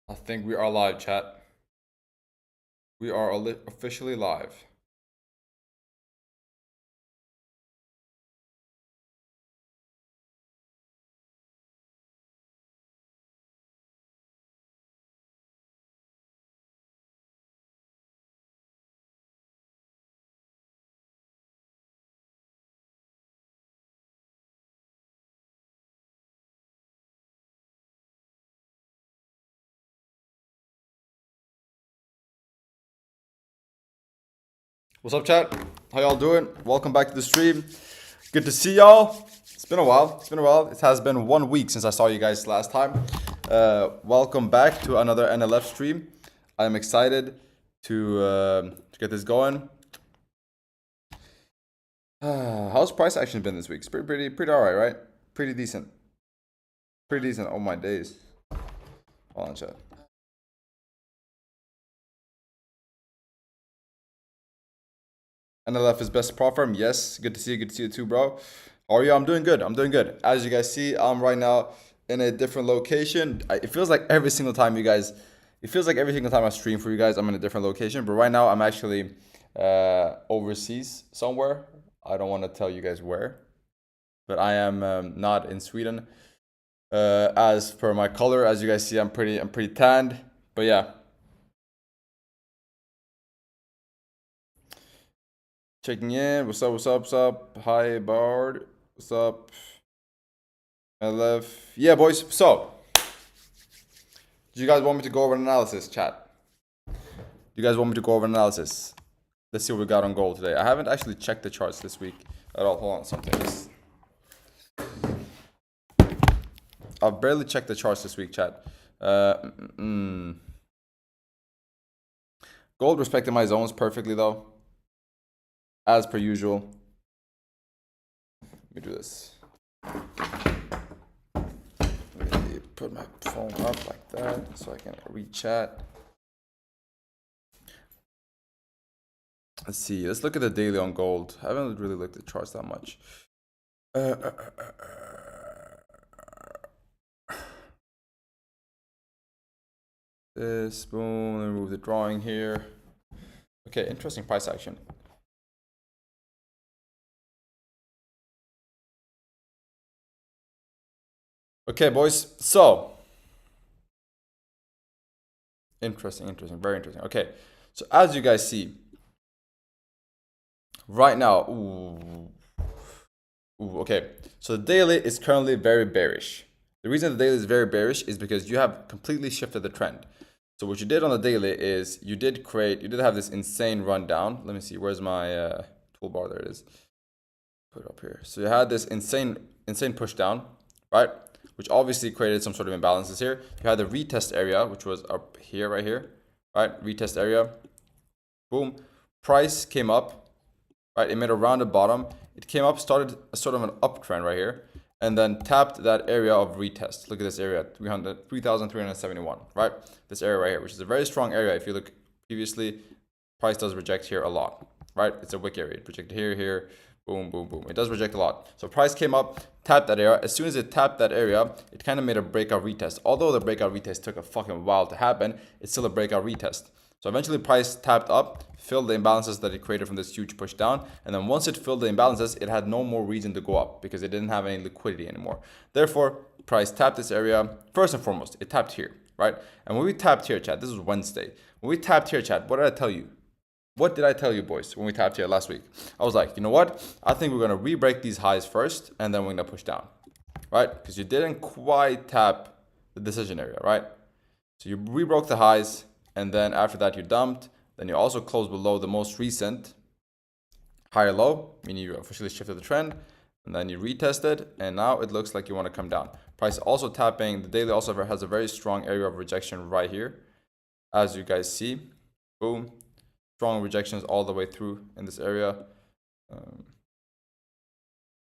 I think we are live, chat. We are officially live. What's up, chat? How y'all doing? Welcome back to the stream. Good to see y'all. It's been a while. It has been 1 week since I saw you guys last time. Welcome back to another NLF stream. I'm excited to get this going. How's price action been this week? It's pretty alright, right? Pretty decent. Pretty decent. Oh my days. Hold on, chat. NLF is best prop firm. Yes, good to see you. Good to see you too, bro. How are you? I'm doing good. As you guys see, I'm right now in a different location. It feels like every single time I stream for you guys, I'm in a different location. But right now, I'm actually overseas somewhere. I don't want to tell you guys where, but I am not in Sweden. As per my color, as you guys see, I'm pretty tanned. But yeah. Checking in. What's up? Hi, BARD. What's up? Yeah, boys. So, do you guys want me to go over an analysis, chat? Do you guys want me to go over an analysis? Let's see what we got on gold today. I haven't actually checked the charts this week at all. Hold on, something. I've barely checked the charts this week, chat. Gold respected my zones perfectly, though. As per usual. Let me do this. Let me put my phone up like that so I can read chat. Let's see. Let's look at the daily on gold. I haven't really looked at charts that much. This, boom, remove the drawing here. Okay, interesting price action. Okay, boys, so interesting, very interesting. Okay, so as you guys see, right now, okay, so the daily is currently very bearish. The reason the daily is very bearish is because you have completely shifted the trend. So what you did on the daily is you did have this insane rundown. Let me see, where's my toolbar? There it is. Put it up here. So you had this insane push down, right? Which obviously created some sort of imbalances here. You had the retest area, which was up here, right here, right? Retest area, boom. Price came up, right? It made a rounded bottom. It came up, started a sort of an uptrend right here, and then tapped that area of retest. Look at this area, 3,371, right? This area right here, which is a very strong area. If you look previously, price does reject here a lot, right? It's a wick area. It rejected here, boom, boom, boom. It does reject a lot. So price came up, tapped that area. As soon as it tapped that area, it kind of made a breakout retest. Although the breakout retest took a fucking while to happen, it's still a breakout retest. So eventually price tapped up, filled the imbalances that it created from this huge push down. And then once it filled the imbalances, it had no more reason to go up because it didn't have any liquidity anymore. Therefore, price tapped this area. First and foremost, it tapped here, right? And when we tapped here, chat, this was Wednesday. When we tapped here, chat, what did I tell you? What did I tell you, boys, when we tapped here last week? I was like, you know what? I think we're going to re-break these highs first, and then we're going to push down, right? Because you didn't quite tap the decision area, right? So you re-broke the highs, and then after that you dumped. Then you also closed below the most recent higher low, meaning you officially shifted the trend. And then you retested, and now it looks like you want to come down. Price also tapping. The daily also has a very strong area of rejection right here, as you guys see. Boom. Strong rejections all the way through in this area.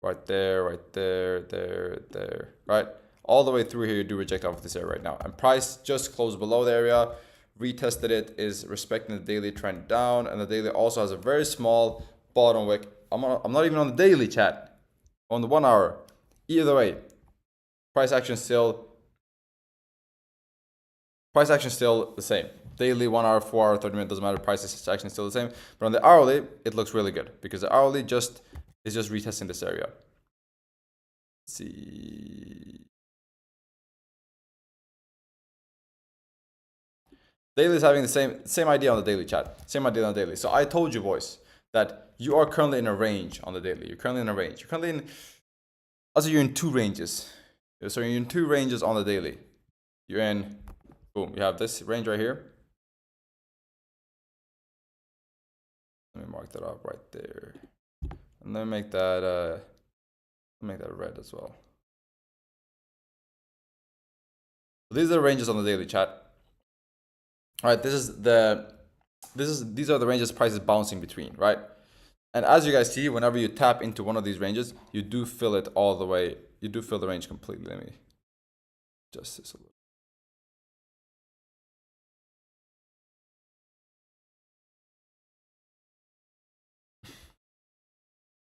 Right there, there, right? All the way through here, you do reject off of this area right now. And price just closed below the area, retested it, is respecting the daily trend down, and the daily also has a very small bottom wick. I'm not even on the daily, chat. On the 1 hour. Either way, price action still price action is still the same. Daily, 1 hour, 4 hour, 30 minutes, doesn't matter. Price action is still the same. But on the hourly, it looks really good because the hourly is just retesting this area. Let's see. Daily is having the same idea on the daily chat. Same idea on the daily. So I told you, boys, that you are currently in a range on the daily. You're currently in a range. You're currently in, also you're in 2 ranges. So you're in 2 ranges on the daily. You're in, boom, you have this range right here. Let me mark that up right there. And then make that red as well. These are the ranges on the daily chat. All right, these are the ranges prices bouncing between, right? And as you guys see, whenever you tap into one of these ranges, you do fill it all the way. You do fill the range completely. Let me adjust this a little.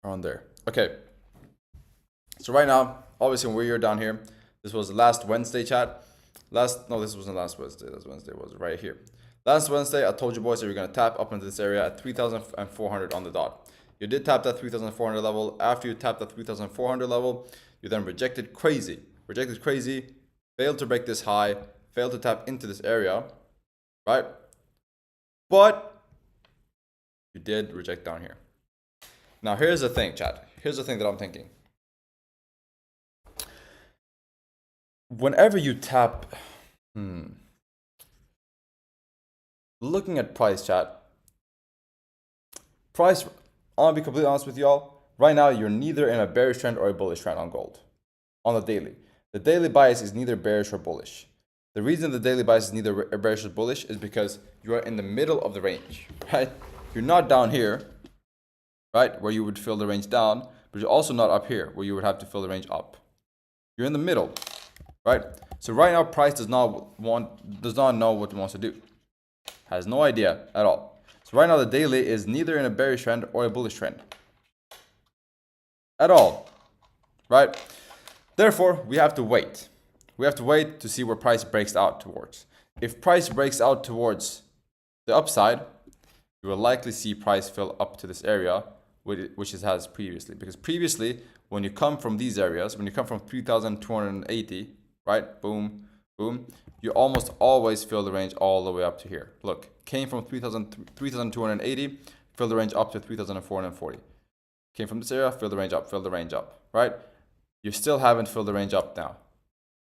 Around there. Okay. So right now, obviously when we're down here, this was last Wednesday chat. This wasn't last Wednesday. This Wednesday was right here. Last Wednesday, I told you boys that you're going to tap up into this area at 3,400 on the dot. You did tap that 3,400 level. After you tapped that 3,400 level, you then rejected crazy, failed to break this high, failed to tap into this area, right? But you did reject down here. Now, here's the thing, chat. Here's the thing that I'm thinking. Whenever you tap, looking at price, chat, price, I'll be completely honest with y'all. Right now, you're neither in a bearish trend or a bullish trend on gold. On the daily. The daily bias is neither bearish or bullish. The reason the daily bias is neither bearish or bullish is because you are in the middle of the range, right? You're not down here, right, where you would fill the range down, but you're also not up here, where you would have to fill the range up. You're in the middle, right? So right now, price does not know what it wants to do. Has no idea at all. So right now, the daily is neither in a bearish trend or a bullish trend. At all, right? Therefore, we have to wait. We have to wait to see where price breaks out towards. If price breaks out towards the upside, you will likely see price fill up to this area, which it has previously. Because previously, when you come from these areas, when you come from 3,280, right? Boom, boom. You almost always fill the range all the way up to here. Look, came from 3,280, fill the range up to 3,440. Came from this area, fill the range up, right? You still haven't filled the range up now.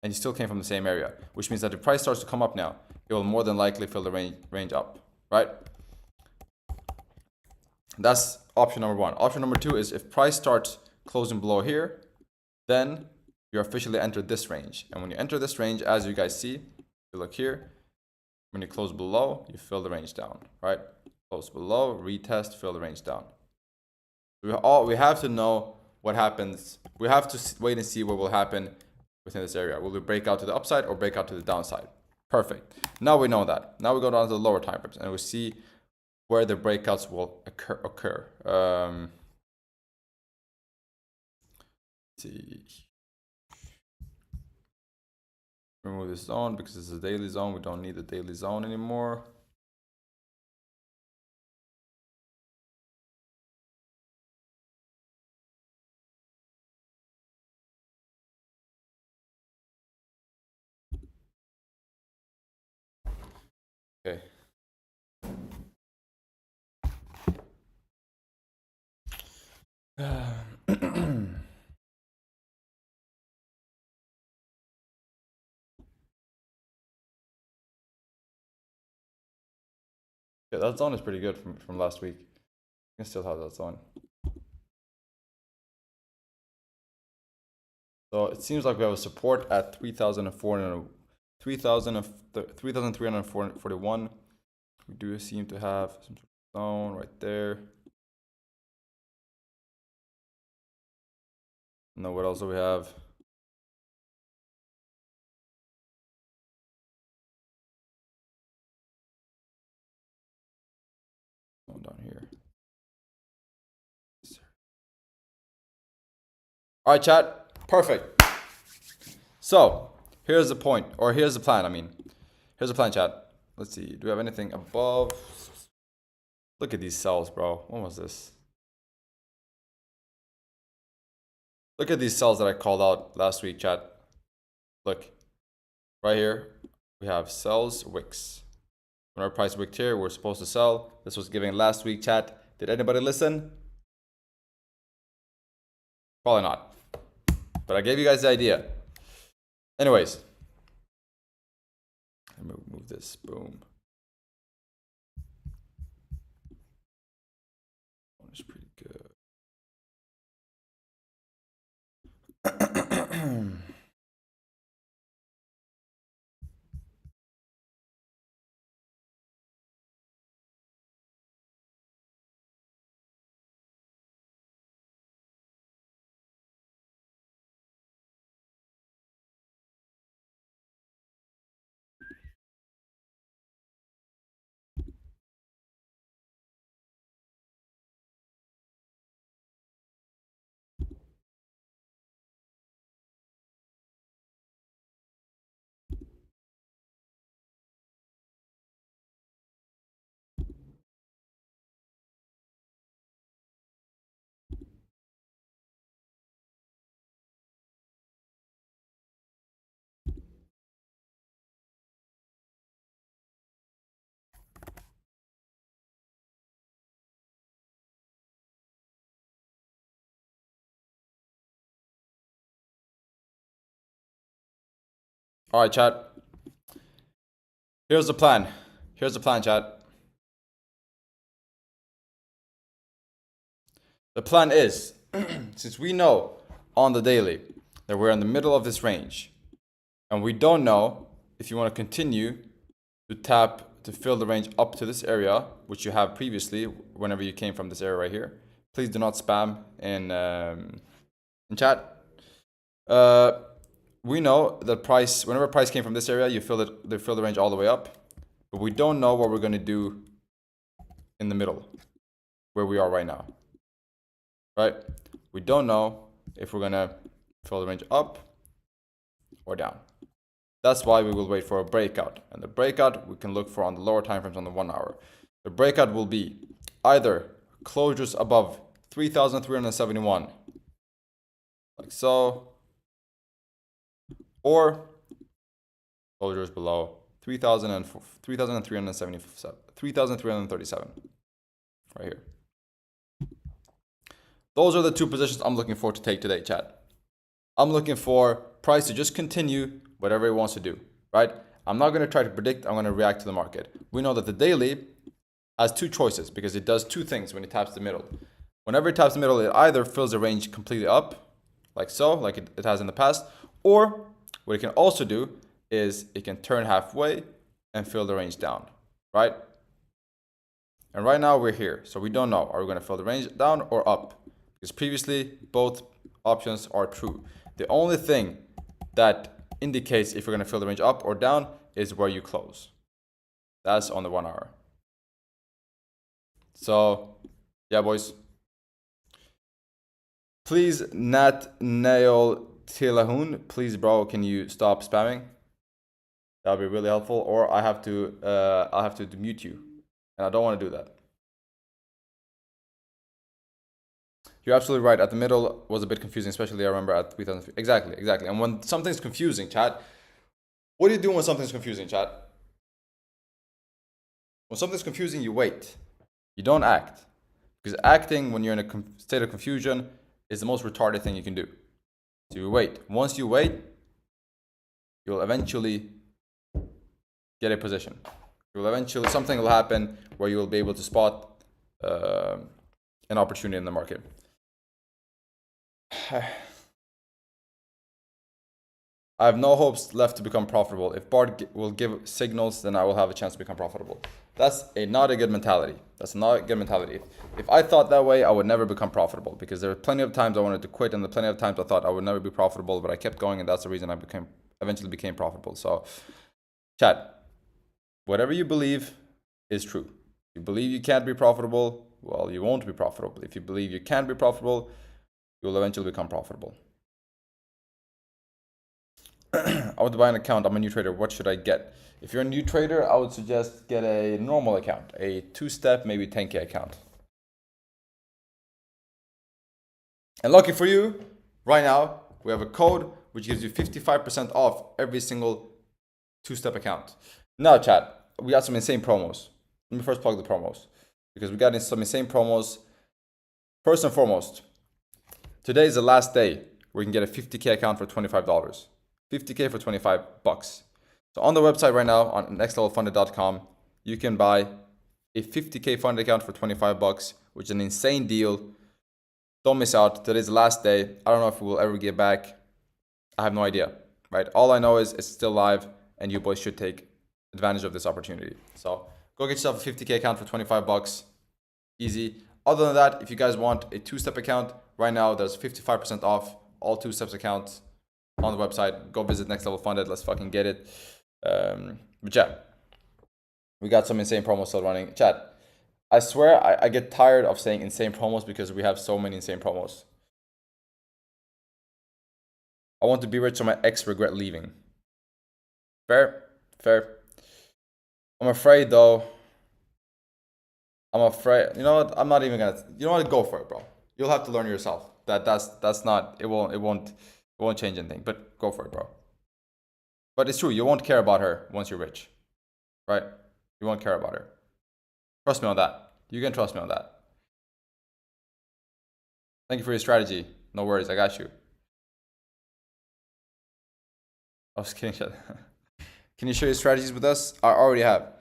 And you still came from the same area, which means that if price starts to come up now, it will more than likely fill the range up, right? That's option number 1. Option number 2 is if price starts closing below here, then you officially entered this range. And when you enter this range, as you guys see, you look here, when you close below, you fill the range down, right? Close below, retest, fill the range down. We have to know what happens. We have to wait and see what will happen within this area. Will it break out to the upside or break out to the downside? Perfect. Now we know that. Now we go down to the lower time frames and we see where the breakouts will occur. Let's see. Remove this zone because it's a daily zone. We don't need the daily zone anymore. Okay. Yeah, that zone is pretty good from last week. You can still have that zone. So it seems like we have a support at 3,341. We do seem to have some sort of zone right there. Now what else do we have? Down here. All right, chat. Perfect. So here's the point, or here's the plan. Here's Here's a plan, chat. Let's see. Do we have anything above? Look at these cells, bro. What was this? Look at these cells that I called out last week, chat. Look. Right here, we have sells wicks. When our price wicked here, we're supposed to sell. This was given last week, chat. Did anybody listen? Probably not. But I gave you guys the idea. Anyways. Let me move this. Boom. It's pretty good. All right, chat. Here's the plan. Here's the plan, chat. The plan is, since we know on the daily that we're in the middle of this range, and we don't know if you want to continue to tap to fill the range up to this area, which you have previously whenever you came from this area right here. Please do not spam in chat. We know that price, whenever price came from this area, you fill it, they fill the range all the way up. But we don't know what we're going to do in the middle, where we are right now. Right? We don't know if we're going to fill the range up or down. That's why we will wait for a breakout. And the breakout we can look for on the lower time frames on the 1 hour. The breakout will be either closures above 3,371, like so, or closures below 3,337, right here. Those are the two positions I'm looking for to take today, chat. I'm looking for price to just continue whatever it wants to do, right? I'm not going to try to predict. I'm going to react to the market. We know that the daily has two choices because it does two things when it taps the middle. Whenever it taps the middle, it either fills the range completely up, like so, like it has in the past, or what it can also do is it can turn halfway and fill the range down, right? And right now we're here, so we don't know. Are we going to fill the range down or up? Because previously, both options are true. The only thing that indicates if you're going to fill the range up or down is where you close. That's on the 1 hour. So, yeah, boys. Please, Nat Nail Tilahun, please, bro, can you stop spamming? That would be really helpful. Or I'll have to mute you, and I don't want to do that. You're absolutely right. At the middle was a bit confusing, especially I remember at 3,000. Exactly. And when something's confusing, chat, what do you do when something's confusing, chat? When something's confusing, you wait. You don't act. Because acting when you're in a state of confusion is the most retarded thing you can do. So you wait. Once you wait, you'll eventually get a position. Something will happen where you will be able to spot an opportunity in the market. I have no hopes left to become profitable. If BARD will give signals, then I will have a chance to become profitable. That's not a good mentality. That's not a good mentality. If I thought that way, I would never become profitable, because there were plenty of times I wanted to quit, and the plenty of times I thought I would never be profitable, but I kept going, and that's the reason I eventually became profitable. So, chat, whatever you believe is true. If you believe you can't be profitable, well, you won't be profitable. If you believe you can be profitable, you will eventually become profitable. I want to buy an account. I'm a new trader. What should I get? If you're a new trader, I would suggest get a normal account, a 2-step, maybe 10K account. And lucky for you, right now, we have a code which gives you 55% off every single 2-step account. Now, chat, we got some insane promos. Let me first plug the promos because we got some insane promos. First and foremost, today is the last day where you can get a 50K account for $25. 50K for $25. So on the website right now on nextlevelfunded.com, you can buy a 50K fund account for $25, which is an insane deal. Don't miss out. Today's the last day. I don't know if we will ever get back. I have no idea, right? All I know is it's still live and you boys should take advantage of this opportunity. So go get yourself a 50K account for $25. Easy. Other than that, if you guys want a 2-step account, right now there's 55% off all 2-steps accounts on the website. Go visit Next Level Funded. Let's fucking get it. But yeah, we got some insane promos still running. Chat, I swear I get tired of saying insane promos because we have so many insane promos. I want to be rich so my ex regret leaving. Fair. I'm afraid though. You know what? I'm not even gonna. You know what? Go for it, bro. You'll have to learn yourself. That's not. It won't change anything. But go for it, bro. But it's true. You won't care about her once you're rich, right? You won't care about her. Trust me on that. You can trust me on that. Thank you for your strategy. No worries. I got you. I was kidding. Can you share your strategies with us? I already have.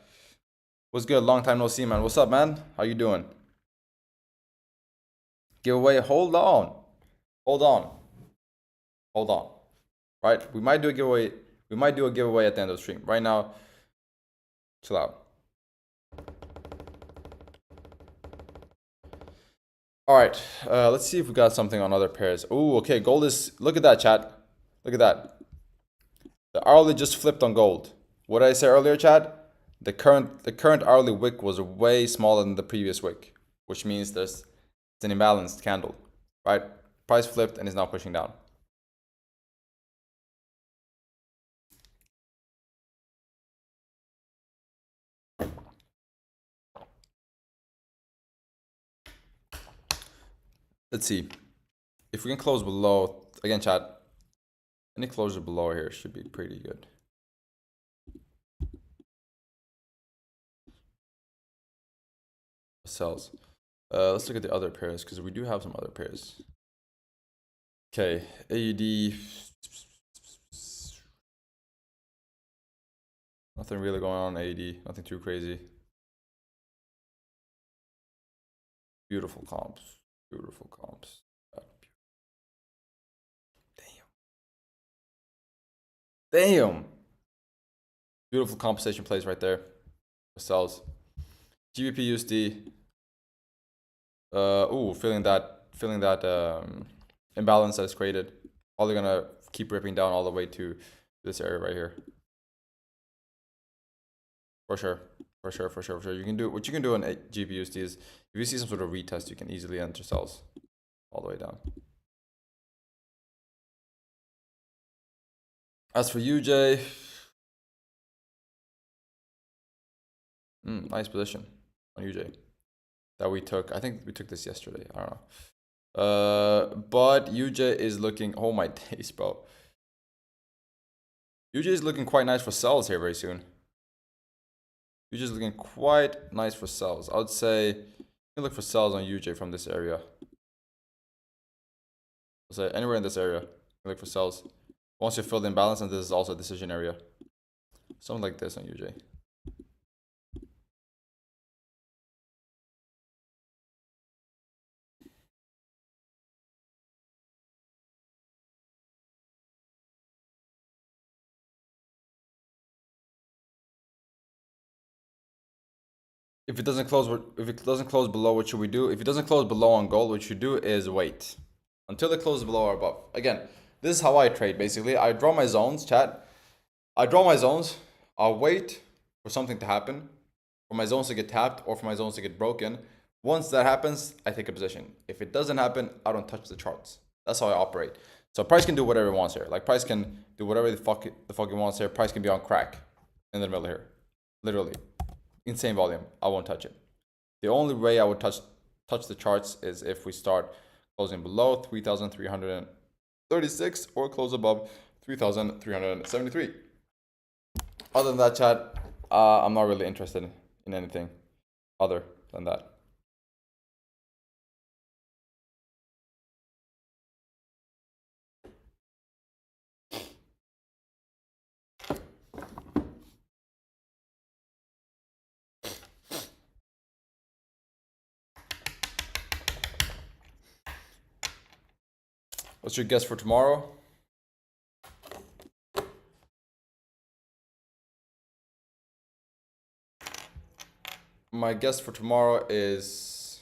What's good? Long time no see, man. What's up, man? How you doing? Giveaway. Hold on. Right? We might do a giveaway. We might do a giveaway at the end of the stream. Right now, chill out. All right. Let's see if we got something on other pairs. Oh, okay. Gold is. Look at that, chat. Look at that. The hourly just flipped on gold. What did I say earlier, chat? The current hourly wick was way smaller than the previous wick, which means it's an imbalanced candle, right? Price flipped and is now pushing down. Let's see if we can close below again, chat. Any closure below here should be pretty good. Sells. Let's look at the other pairs because we do have some other pairs. Okay, AUD. Nothing really going on in AUD. Nothing too crazy. Beautiful comps. Damn. Beautiful compensation plays right there. Sells. GBP USD. Feeling that imbalance that is created. Probably gonna keep ripping down all the way to this area right here. For sure. You can do what you can do on GBP USD is if you see some sort of retest, you can easily enter sells all the way down. As for UJ, nice position on UJ that we took. I think we took this yesterday. I don't know. But UJ is looking. Oh my days, bro. UJ is looking quite nice for sells here very soon. UJ is looking quite nice for sells. I would say you can look for sells on UJ from this area. I'll say anywhere in this area, you can look for sells. Once you fill the imbalance, and this is also a decision area. Something like this on UJ. If it doesn't close below, what should we do? If it doesn't close below on gold, what you should do is wait until it closes below or above. Again, this is how I trade basically. I draw my zones, chat. I draw my zones. I'll wait for something to happen, for my zones to get tapped or for my zones to get broken. Once that happens, I take a position. If it doesn't happen, I don't touch the charts. That's how I operate. So price can do whatever it wants here. Like price can do whatever the fuck it wants here. Price can be on crack in the middle here. Literally. Insane volume. I won't touch it. The only way I would touch the charts is if we start closing below 3,336 or close above 3,373. Other than that, chat, I'm not really interested in anything other than that. What's your guess for tomorrow? My guess for tomorrow is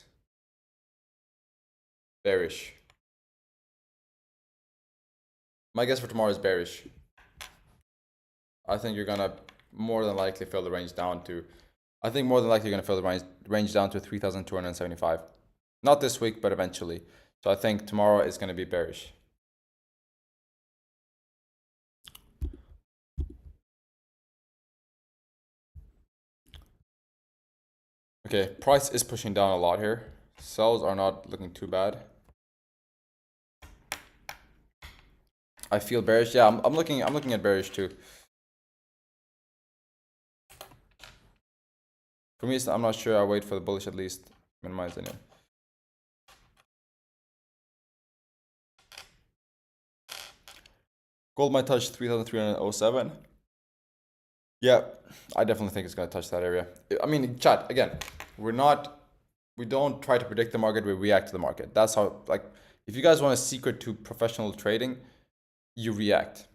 bearish. My guess for tomorrow is bearish. I think you're gonna more than likely fill the range down to, I think more than likely you're gonna fill the range down to 3,275. Not this week, but eventually. So I think tomorrow is gonna be bearish. Okay, price is pushing down a lot here. Sells are not looking too bad. I feel bearish. Yeah, I'm looking at bearish too. For me, I'm not sure. I wait for the bullish at least. Minimize anyway. Gold might touch 3,307. Yeah, I definitely think it's gonna touch that area. I mean, chat again. We don't try to predict the market. We react to the market. That's how. Like, if you guys want a secret to professional trading, you react.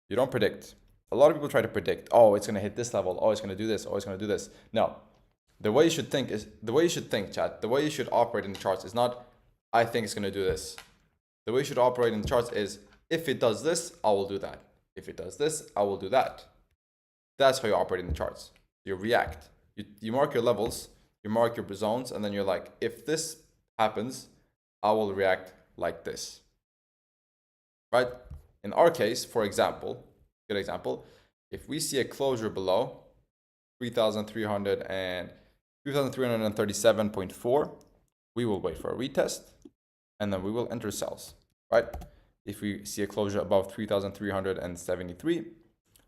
You don't predict. A lot of people try to predict. Oh, it's gonna hit this level. Oh, it's gonna do this. Oh, it's gonna do this. No. The way you should think, chat. The way you should operate in the charts is not, I think it's gonna do this. The way you should operate in the charts is, if it does this, I will do that. If it does this, I will do that. That's how you operate in the charts. You react. You mark your levels, you mark your zones, and then you're like, if this happens, I will react like this. Right? In our case, for example, good example, if we see a closure below 3,337.4, we will wait for a retest, and then we will enter sells, right? If we see a closure above 3,373,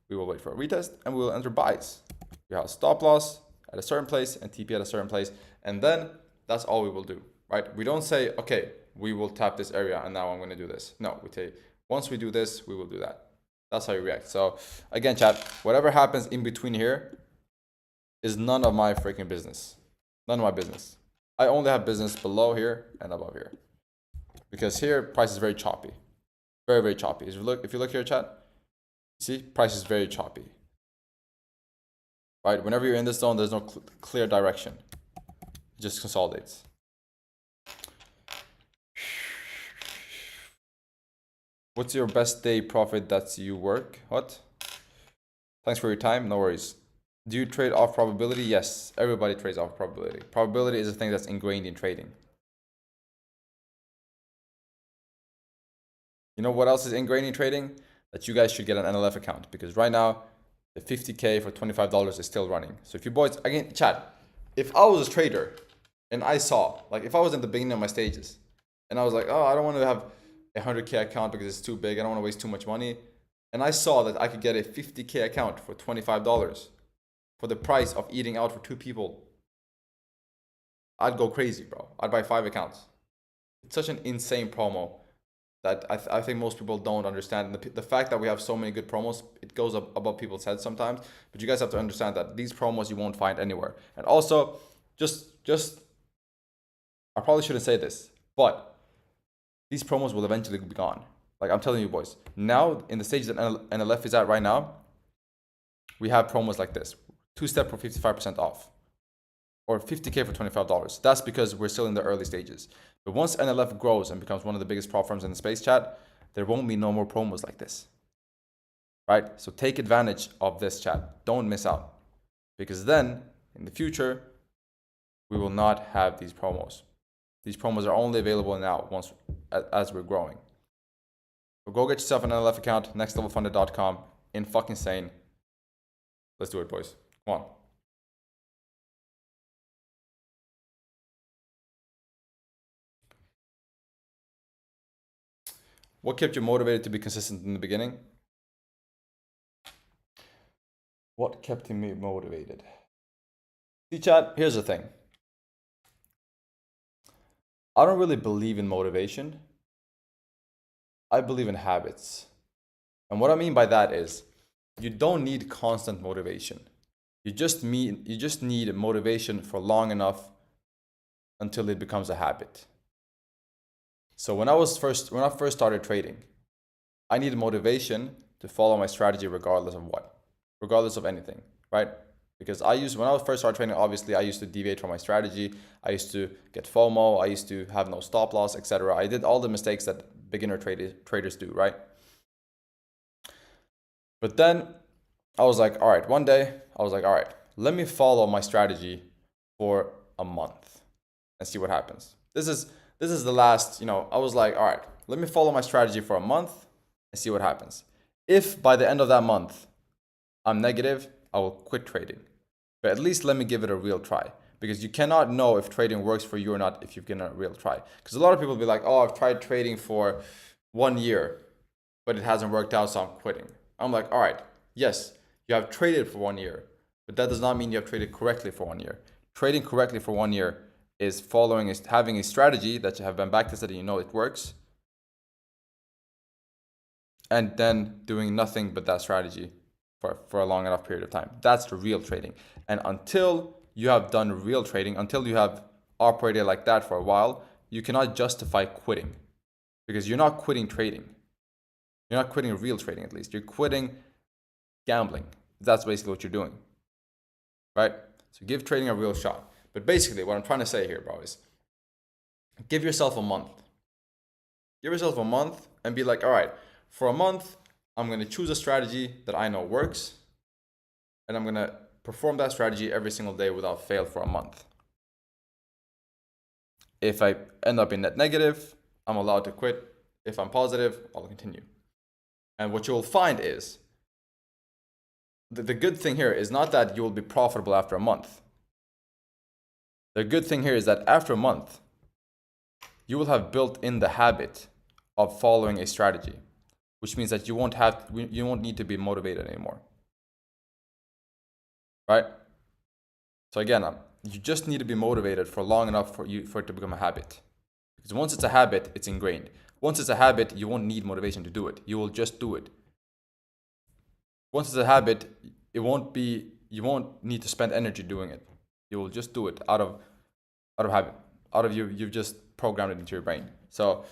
we will wait for a retest, and we will enter buys. We have a stop loss at a certain place and TP at a certain place, and then that's all we will do, right? We don't say, okay, we will tap this area and now I'm going to do this. No, we say, once we do this, we will do that. That's how you react. So again, chat, whatever happens in between here is none of my freaking business. None of my business. I only have business below here and above here, because here price is very choppy, very, very choppy. If you look here, chat, see, price is very choppy. Right? Whenever you're in this zone, there's no clear direction. It just consolidates. What's your best day profit? That's you work. What? Thanks for your time. No worries. Do you trade off probability? Yes, everybody trades off probability. Probability is a thing that's ingrained in trading. You know what else is ingrained in trading? That you guys should get an NLF account, because right now the 50K for $25 is still running. So if you boys, again, chat, if I was a trader and I saw, like if I was in the beginning of my stages and I was like, oh, I don't want to have a 100K account because it's too big, I don't want to waste too much money, and I saw that I could get a 50K account for $25 for the price of eating out for 2 people, I'd go crazy, bro. I'd buy 5 accounts. It's such an insane promo that I think most people don't understand. And the fact that we have so many good promos, it goes up above people's heads sometimes. But you guys have to understand that these promos you won't find anywhere. And also, just I probably shouldn't say this, but these promos will eventually be gone. Like I'm telling you, boys. Now, in the stage that NLF is at right now, we have promos like this: 2-step for 55% off, or 50K for $25. That's because we're still in the early stages. But once NLF grows and becomes one of the biggest prop firms in the space, chat, there won't be no more promos like this. Right? So take advantage of this, chat. Don't miss out. Because then, in the future, we will not have these promos. These promos are only available now as we're growing. So go get yourself an NLF account, nextlevelfunded.com. In fucking sane. Let's do it, boys. Come on. What kept you motivated to be consistent in the beginning? What kept me motivated? See, chat, here's the thing. I don't really believe in motivation. I believe in habits. And what I mean by that is you don't need constant motivation. You just need motivation for long enough until it becomes a habit. So when I first started trading, I needed motivation to follow my strategy regardless of what, regardless of anything, right? Because when I first started trading, obviously I used to deviate from my strategy. I used to get FOMO. I used to have no stop loss, etc. I did all the mistakes that beginner traders do, right? But then I was like, all right, one day I was like, all right, let me follow my strategy for a month and see what happens. This is the last, I was like, all right, let me follow my strategy for a month and see what happens. If by the end of that month I'm negative, I will quit trading. But at least let me give it a real try, because you cannot know if trading works for you or not if you've given it a real try. Because a lot of people will be like, oh, I've tried trading for 1 year, but it hasn't worked out, so I'm quitting. I'm like, all right, yes, you have traded for 1 year, but that does not mean you have traded correctly for 1 year. Trading correctly for 1 year is having a strategy that you have been backtested and you know it works, and then doing nothing but that strategy for a long enough period of time. That's the real trading. And until you have done real trading, until you have operated like that for a while, you cannot justify quitting, because you're not quitting trading. You're not quitting real trading, at least. You're quitting gambling. That's basically what you're doing, right? So give trading a real shot. But basically what I'm trying to say here, bro, is give yourself a month. Give yourself a month and be like, all right, for a month, I'm going to choose a strategy that I know works, and I'm going to perform that strategy every single day without fail for a month. If I end up in net negative, I'm allowed to quit. If I'm positive, I'll continue. And what you'll find is, the good thing here is not that you will be profitable after a month. The good thing here is that after a month, you will have built in the habit of following a strategy, which means that you won't need to be motivated anymore, right? So again, you just need to be motivated for long enough for it to become a habit. Because once it's a habit, it's ingrained. Once it's a habit, you won't need motivation to do it. You will just do it. Once it's a habit, you won't need to spend energy doing it. You will just do it out of habit. You've just programmed it into your brain. So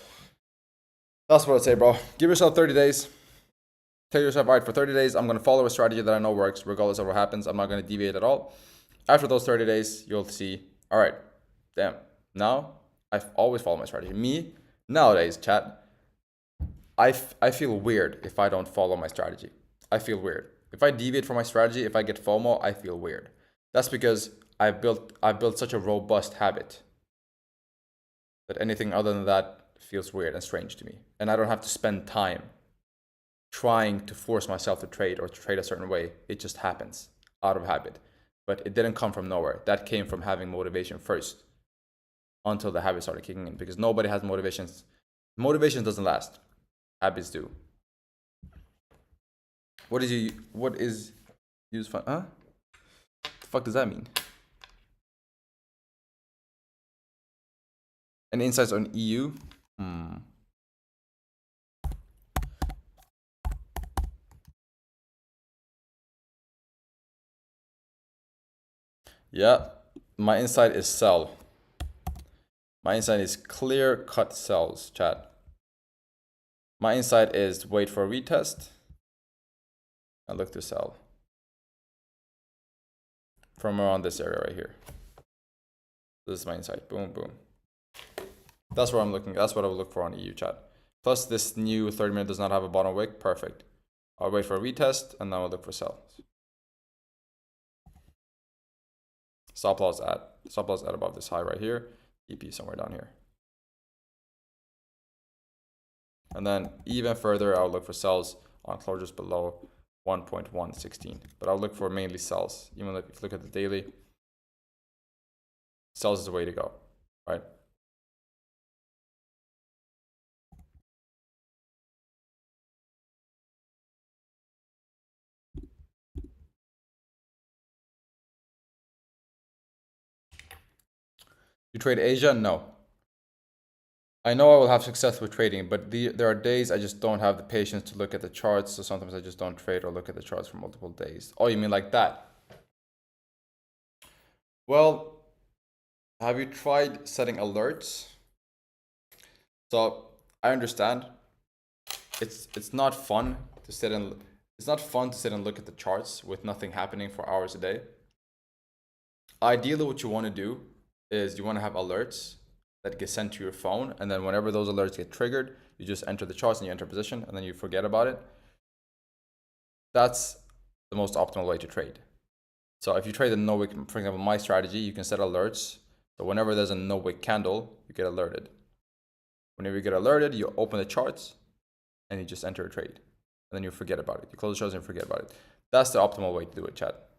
that's what I'd say, bro. Give yourself 30 days. Tell yourself, all right, for 30 days, I'm going to follow a strategy that I know works regardless of what happens. I'm not going to deviate at all. After those 30 days, you'll see, all right, damn, now I've always followed my strategy. Me, nowadays, chat, I feel weird if I don't follow my strategy. I feel weird. If I deviate from my strategy, if I get FOMO, I feel weird. That's because I've built such a robust habit that anything other than that feels weird and strange to me. And I don't have to spend time trying to force myself to trade or to trade a certain way. It just happens out of habit. But it didn't come from nowhere. That came from having motivation first, until the habit started kicking in. Because nobody has motivations. Motivation doesn't last. Habits do. What is use fun? Huh? The fuck does that mean? Any insights on EU? Yeah, my insight is sell. My insight is clear cut sells, chat. My insight is wait for a retest and look to sell from around this area right here. This is my insight. Boom, boom. That's what I'm looking. That's what I would look for on EU, chat. Plus, this new 30-minute does not have a bottom wick. Perfect. I'll wait for a retest and then I'll look for sell. Stop loss at above this high right here. EP somewhere down here. And then even further, I'll look for sells on closures below 1.116. But I'll look for mainly sells. Even if you look at the daily, sells is the way to go, right? You trade Asia? No. I know I will have success with trading, but there are days I just don't have the patience to look at the charts. So sometimes I just don't trade or look at the charts for multiple days. Oh, you mean like that? Well, have you tried setting alerts? So I understand. It's not fun to sit and look at the charts with nothing happening for hours a day. Ideally, what you want to do is you want to have alerts that get sent to your phone, and then whenever those alerts get triggered, you just enter the charts and you enter position, and then you forget about it. That's the most optimal way to trade. So if you trade a no-wick, for example, my strategy, you can set alerts. So whenever there's a no-wick candle, you get alerted. Whenever you get alerted, you open the charts and you just enter a trade. And then you forget about it. You close the charts and forget about it. That's the optimal way to do it, chat.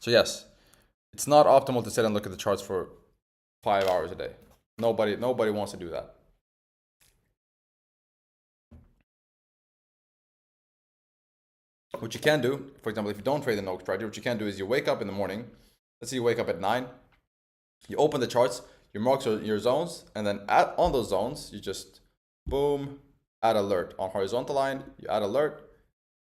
So yes, it's not optimal to sit and look at the charts for 5 hours a day. Nobody wants to do that. What you can do, for example, if you don't trade the no-wick strategy, what you can do is you wake up in the morning. Let's say you wake up at 9. You open the charts, you mark your zones, and then on those zones, you just boom, add alert. On horizontal line, you add alert.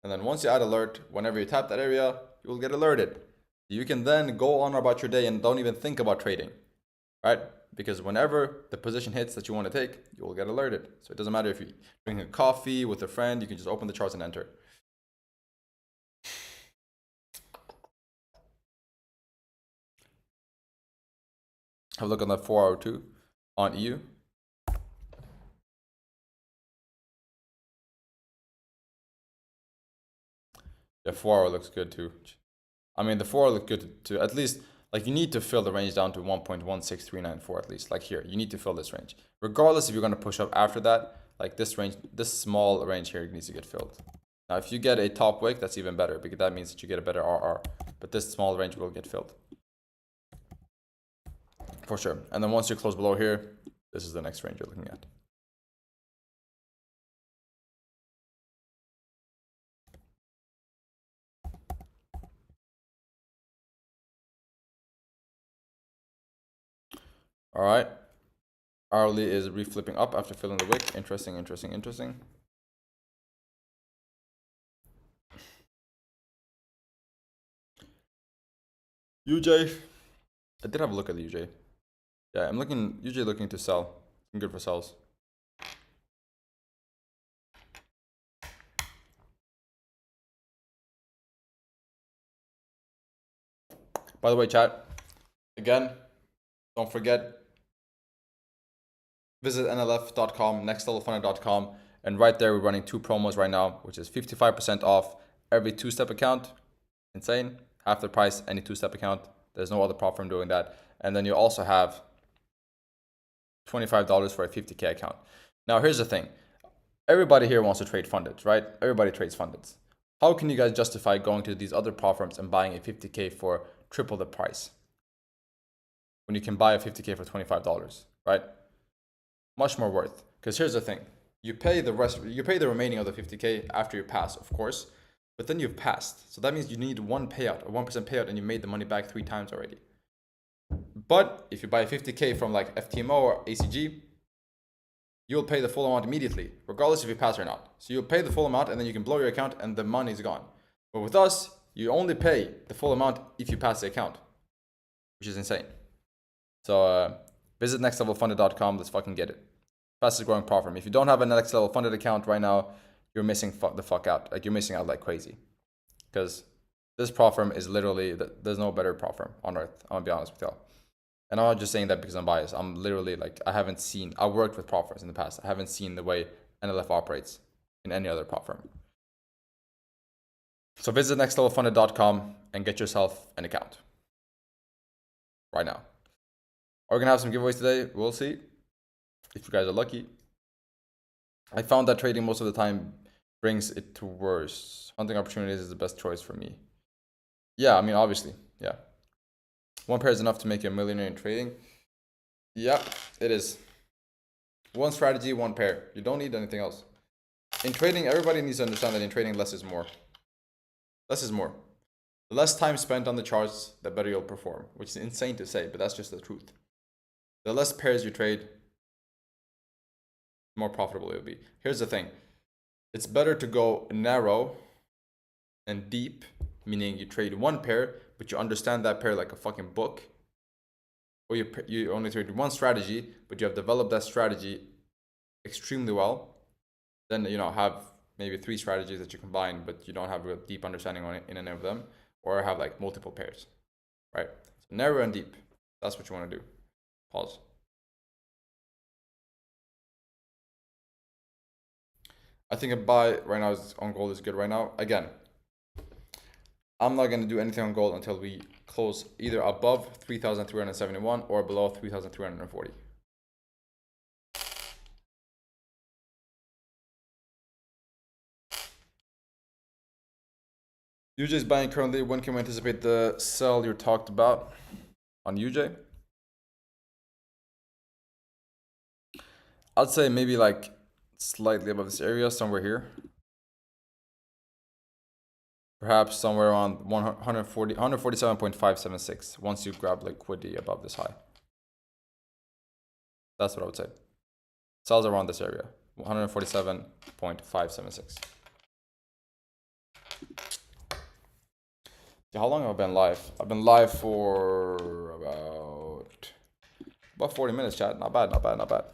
And then once you add alert, whenever you tap that area, you will get alerted. You can then go on about your day and don't even think about trading, right? Because whenever the position hits that you want to take, you will get alerted. So it doesn't matter if you're drinking a coffee with a friend, you can just open the charts and enter. Have a look on that 4-hour too on EU. Yeah, 4-hour looks good too. I mean, the 4-hour looks good too. At least, like, you need to fill the range down to 1.16394 at least. Like here, you need to fill this range. Regardless if you're going to push up after that, like this range, this small range here needs to get filled. Now, if you get a top wick, that's even better because that means that you get a better RR. But this small range will get filled. For sure. And then once you close below here, this is the next range you're looking at. All right. Hourly is reflipping up after filling the wick. Interesting. UJ. I did have a look at the UJ. Yeah, I'm usually looking to sell. I'm good for sells. By the way, chat, again, don't forget, visit nlf.com, nextlevelfunded.com, and right there we're running 2 promos right now, which is 55% off every 2-step account. Insane. Half the price, any 2-step account. There's no other platform doing that. And then you also have $25 for a 50K account. Now, here's the thing. Everybody here wants to trade funded, right? Everybody trades funded. How can you guys justify going to these other platforms and buying a 50K for triple the price when you can buy a 50K for $25, right? Much more worth. Because here's the thing. You pay the remaining of the 50K after you pass, of course, but then you've passed. So that means you need one payout, a 1% payout, and you made the money back 3 times already. But if you buy 50K from like FTMO or ACG, you'll pay the full amount immediately, regardless if you pass or not. So you'll pay the full amount and then you can blow your account and the money's gone. But with us, you only pay the full amount if you pass the account, which is insane. So visit nextlevelfunded.com. Let's fucking get it. Fastest growing platform. If you don't have a Next Level Funded account right now, you're missing the fuck out. Like, you're missing out like crazy. Because this platform is literally, there's no better platform on earth. I'm gonna be honest with y'all. And I'm not just saying that because I'm biased. I'm literally like, I worked with prop firms in the past. I haven't seen the way NLF operates in any other prop firm. So visit nextlevelfunded.com and get yourself an account right now. Are we gonna have some giveaways today? We'll see. If you guys are lucky. I found that trading most of the time brings it to worse. Hunting opportunities is the best choice for me. Yeah, I mean, obviously, yeah. One pair is enough to make you a millionaire in trading. Yeah, it is. One strategy, one pair. You don't need anything else. In trading, everybody needs to understand that in trading, less is more. Less is more. The less time spent on the charts, the better you'll perform, which is insane to say, but that's just the truth. The less pairs you trade, the more profitable it'll be. Here's the thing. It's better to go narrow and deep, meaning you trade one pair, but you understand that pair like a fucking book. Or you only trade one strategy, but you have developed that strategy extremely well. Then, you know, have maybe 3 strategies that you combine, but you don't have a deep understanding on it in any of them, or have like multiple pairs, right? So narrow and deep, that's what you want to do. Pause. I think a buy right now on gold is good right now. Again, I'm not going to do anything on gold until we close either above 3,371 or below 3,340. UJ is buying currently. When can we anticipate the sell you talked about on UJ? I'd say maybe like slightly above this area, somewhere here. Perhaps somewhere around 147.576 once you grab liquidity above this high. That's what I would say. Sells around this area, 147.576. How long have I been live? I've been live for about 40 minutes, chat. Not bad, not bad, not bad.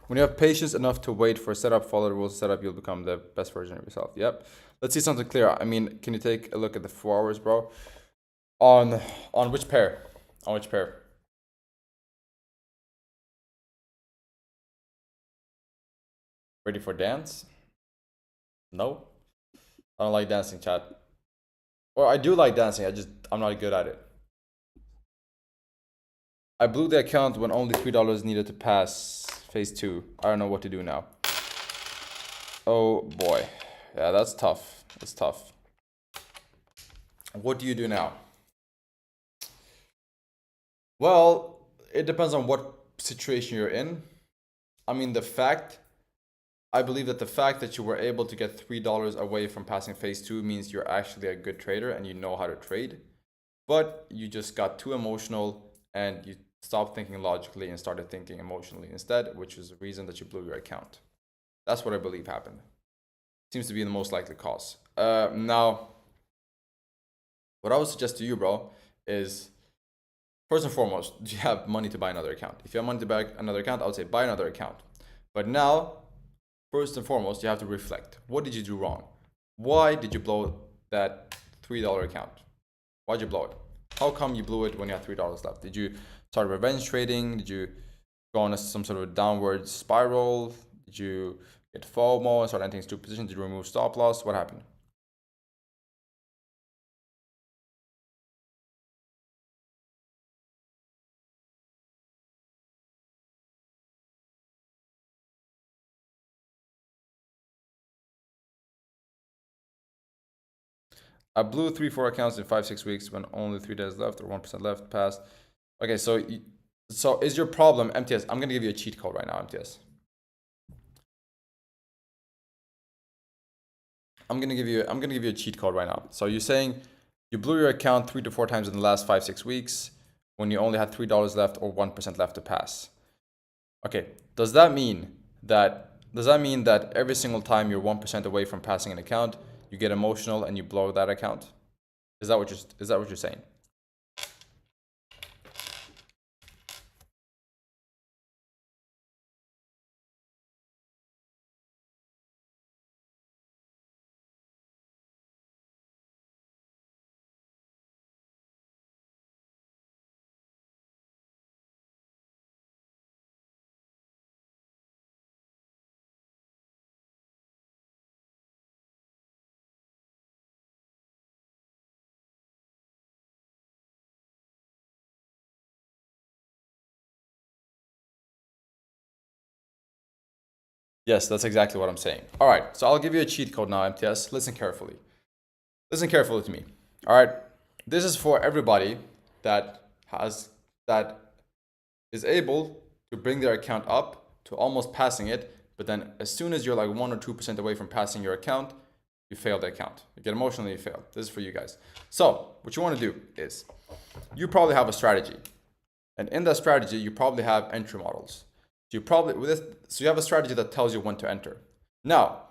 When you have patience enough to wait for a setup, follow the rules, setup, you'll become the best version of yourself. Yep. Let's see something clear. I mean, can you take a look at the 4 hours, bro? On which pair? On which pair? Ready for dance? No. I don't like dancing, chat. Or I do like dancing, I'm not good at it. I blew the account when only $3 needed to pass phase 2. I don't know what to do now. Oh boy. Yeah, that's tough. It's tough. What do you do now? Well, it depends on what situation you're in. I mean, I believe that the fact that you were able to get $3 away from passing phase 2 means you're actually a good trader and you know how to trade. But you just got too emotional and you stopped thinking logically and started thinking emotionally instead, which is the reason that you blew your account. That's what I believe happened. Seems to be the most likely cause. Now, what I would suggest to you, bro, is first and foremost, do you have money to buy another account? If you have money to buy another account, I would say buy another account. But now, first and foremost, you have to reflect. What did you do wrong? Why did you blow that $3 account? Why'd you blow it? How come you blew it when you had $3 left? Did you start revenge trading? Did you go on some sort of downward spiral? Did you get FOMO and start entering stupid positions? Did you remove stop loss? What happened? I blew 3-4 accounts in 5-6 weeks when only 3 days left or 1% left passed. Okay, so is your problem MTS? I'm gonna give you a cheat code right now, MTS. I'm gonna give you a cheat code right now. So you're saying You blew your account 3 to 4 times in the last 5-6 weeks when you only had $3 left or 1% left to pass. Okay, does that mean that every single time you're 1% away from passing an account, you get emotional and you blow that account? Is that what you're saying? Yes, that's exactly what I'm saying. All right, so I'll give you a cheat code now, MTS. Listen carefully. Listen carefully to me. All right, this is for everybody that is able to bring their account up to almost passing it, but then as soon as you're like 1 or 2% away from passing your account, you fail the account. You get emotional, you fail. This is for you guys. So what you want to do is you probably have a strategy, and in that strategy, you probably have entry models. So you have a strategy that tells you when to enter. Now,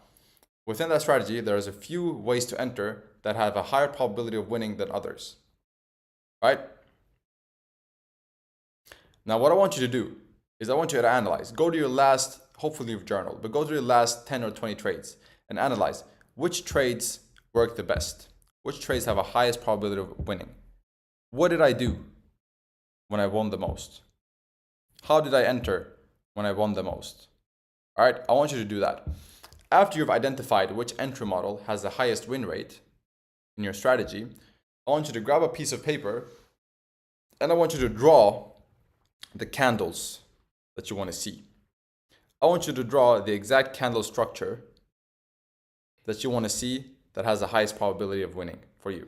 within that strategy, there's a few ways to enter that have a higher probability of winning than others. Right? Now, what I want you to do is I want you to analyze. Go to your last, hopefully you've journaled, but go to your last 10 or 20 trades and analyze which trades work the best. Which trades have a highest probability of winning? What did I do when I won the most? How did I enter when I won the most? All right, I want you to do that. After you've identified which entry model has the highest win rate in your strategy, I want you to grab a piece of paper and I want you to draw the candles that you want to see. I want you to draw the exact candle structure that you want to see that has the highest probability of winning for you,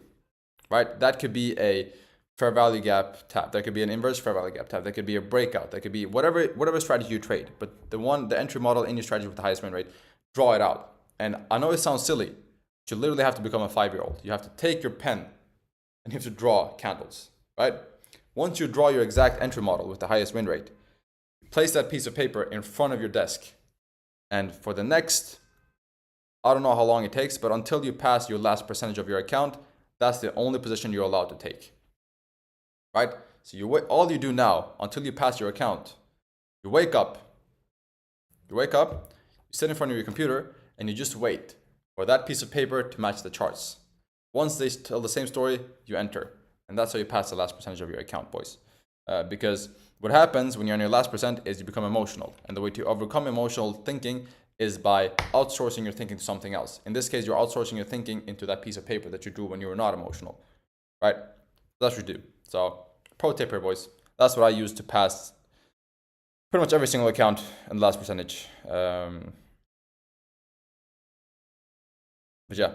right? That could be a fair value gap tap. That could be an inverse fair value gap tap. That could be a breakout. That could be whatever strategy you trade. But the entry model in your strategy with the highest win rate, draw it out. And I know it sounds silly, but you literally have to become a 5-year-old. You have to take your pen and you have to draw candles, right? Once you draw your exact entry model with the highest win rate, place that piece of paper in front of your desk. And for the next, I don't know how long it takes, but until you pass your last percentage of your account, that's the only position you're allowed to take. Right? So all you do now until you pass your account, you wake up, you sit in front of your computer, and you just wait for that piece of paper to match the charts. Once they tell the same story, you enter. And that's how you pass the last percentage of your account, boys. Because what happens when you're on your last percent is you become emotional. And the way to overcome emotional thinking is by outsourcing your thinking to something else. In this case, you're outsourcing your thinking into that piece of paper that you drew when you were not emotional. Right? That's what you do. So, pro tip here, boys. That's what I use to pass pretty much every single account in the last percentage. But yeah.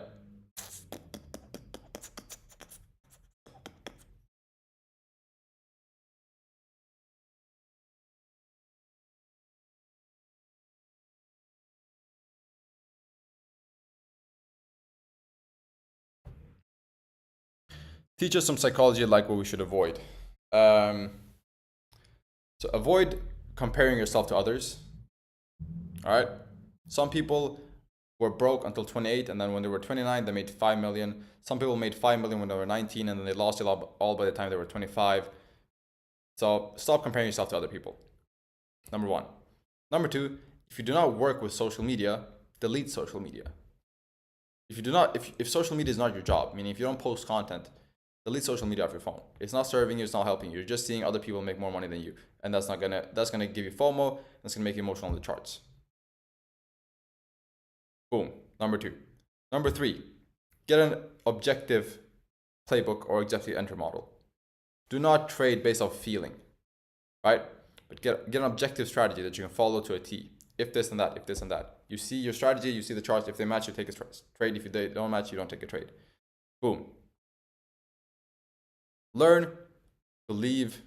Teach us some psychology like what we should avoid. So avoid comparing yourself to others. All right. Some people were broke until 28, and then when they were 29, they made 5 million. Some people made 5 million when they were 19, and then they lost it all by the time they were 25. So stop comparing yourself to other people. Number one. Number two, if you do not work with social media, delete social media. If social media is not your job, meaning if you don't post content, delete social media off your phone. It's not serving you, it's not helping you. You're just seeing other people make more money than you. And that's gonna give you FOMO, and it's gonna make you emotional on the charts. Boom. Number two. Number three, get an objective playbook or objective entry model. Do not trade based off feeling, right? But get an objective strategy that you can follow to a T. If this and that, if this and that. You see your strategy, you see the charts. If they match, you take a trade. If they don't match, you don't take a trade. Boom. Learn to leave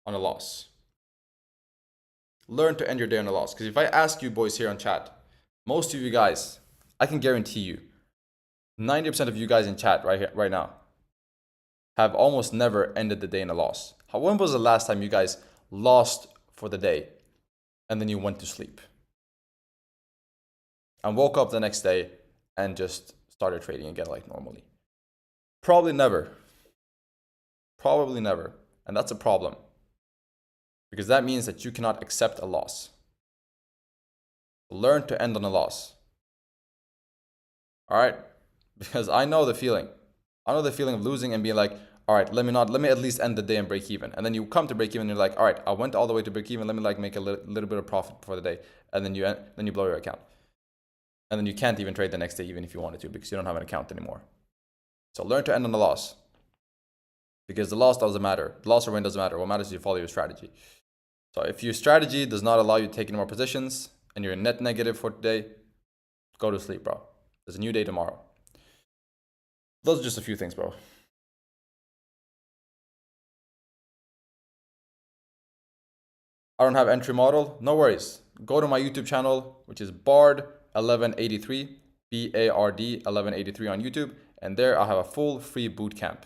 on a loss. Learn to end your day on a loss. Because if I ask you boys here on chat, most of you guys, I can guarantee you, 90% of you guys in chat right now, have almost never ended the day in a loss. When was the last time you guys lost for the day and then you went to sleep and woke up the next day and just started trading again like normally? Probably never. Probably never. And that's a problem, because that means that you cannot accept a loss. Learn to end on a loss. All right? Because I know the feeling. I know the feeling of losing and being like, all right, let me at least end the day and break even. And then you come to break even and you're like, all right, I went all the way to break even. Let me like make a little bit of profit for the day. And then you blow your account. And then you can't even trade the next day even if you wanted to, because you don't have an account anymore. So learn to end on a loss. Because the loss doesn't matter. The loss or win doesn't matter. What matters is you follow your strategy. So if your strategy does not allow you to take any more positions and you're net negative for today, go to sleep, bro. There's a new day tomorrow. Those are just a few things, bro. I don't have entry model. No worries. Go to my YouTube channel, which is BARD 1183, BARD 1183 on YouTube. And there I have a full free bootcamp.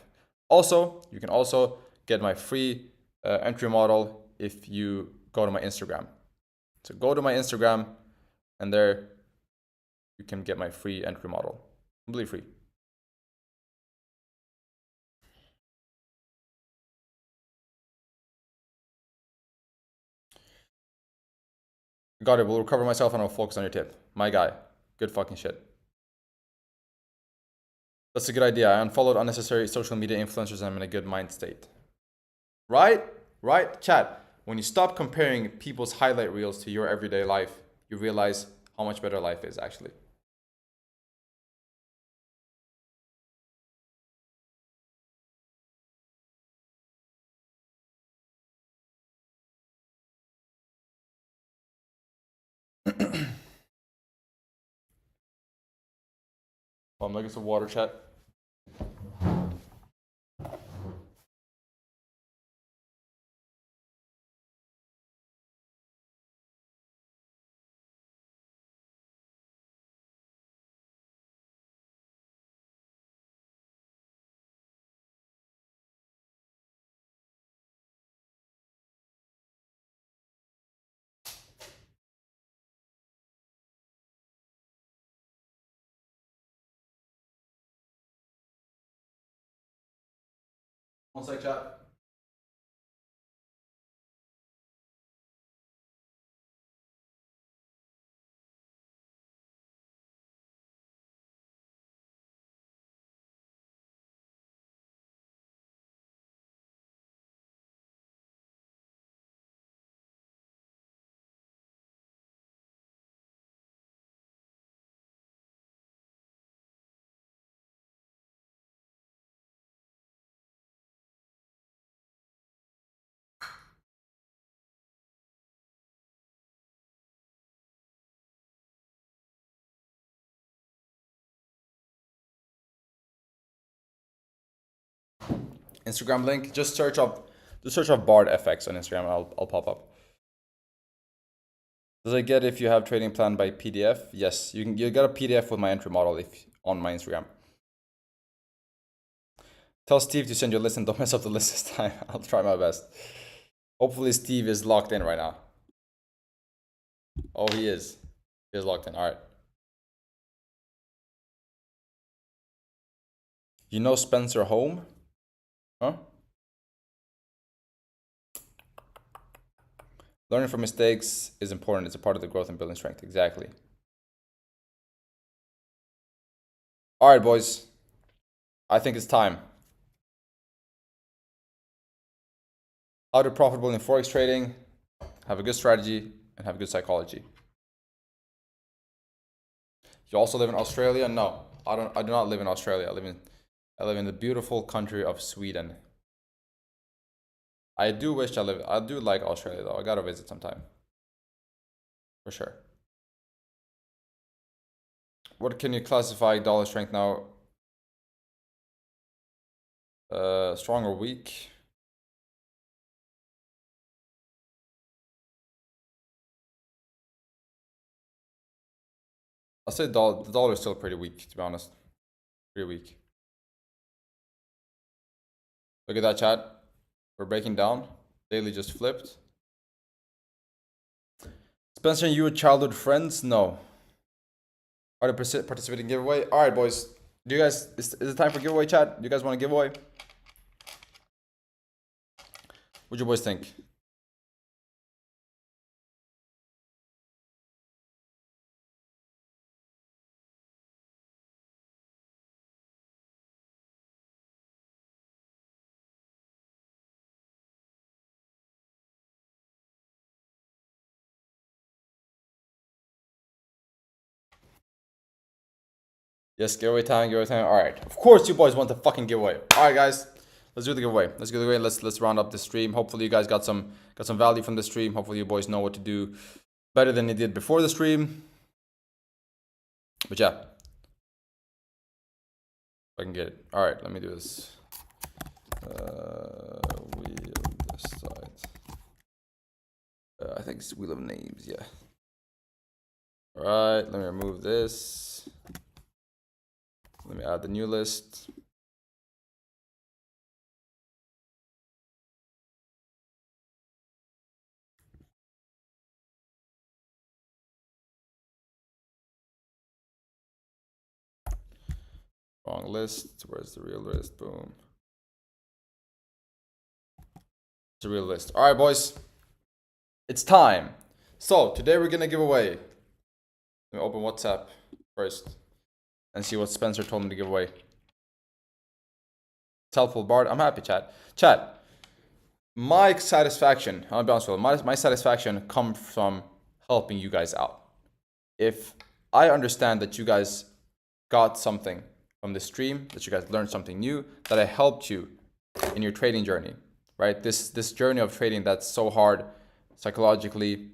Also, you can also get my free entry model if you go to my Instagram. So go to my Instagram and there you can get my free entry model. Completely free. Got it. Will recover myself and I'll focus on your tip. My guy. Good fucking shit. That's a good idea. I unfollowed unnecessary social media influencers and I'm in a good mind state. Right? Right? Chat. When you stop comparing people's highlight reels to your everyday life, you realize how much better life is actually. I'm gonna get some water, chat. One sec, chat. Instagram link. Just search up BARD FX on Instagram and I'll pop up. Does I get if you have trading plan by PDF? Yes, you get a PDF with my entry model if on my Instagram. Tell Steve to send you a list and don't mess up the list this time. I'll try my best. Hopefully Steve is locked in right now. Oh, he is. He is locked in. All right. You know Spencer Home? Huh? Learning from mistakes is important. It's a part of the growth and building strength. Exactly. All right, boys. I think it's time. How to profitable in Forex trading, have a good strategy, and have good psychology. You also live in Australia? No, I do not live in Australia. I live in the beautiful country of Sweden. I do like Australia though. I gotta visit sometime. For sure. What can you classify dollar strength now? Strong or weak? I'll say the dollar is still pretty weak, to be honest. Pretty weak. Look at that, chat. We're breaking down. Daily just flipped. Spencer and you are childhood friends? No. Are they participating in giveaway? All right, boys. Do you guys, is it time for giveaway, chat? Do you guys want a giveaway? What do you boys think? Yes, giveaway time, giveaway time. All right. Of course, you boys want the fucking giveaway. All right, guys. Let's do the giveaway. Let's do the giveaway. Let's round up the stream. Hopefully, you guys got some value from the stream. Hopefully, you boys know what to do better than you did before the stream. But yeah, if I can get it. All right, let me do this. Wheel this side. I think it's wheel of names. Yeah. All right. Let me remove this. Let me add the new list. Wrong list. Where's the real list? Boom. It's a real list. All right, boys. It's time. So today we're gonna give away. Let me open WhatsApp first and see what Spencer told me to give away. It's helpful, BARD. I'm happy, chat. Chat. My satisfaction, I'll be honest with you, my satisfaction comes from helping you guys out. If I understand that you guys got something from the stream, that you guys learned something new, that I helped you in your trading journey, right? This journey of trading that's so hard psychologically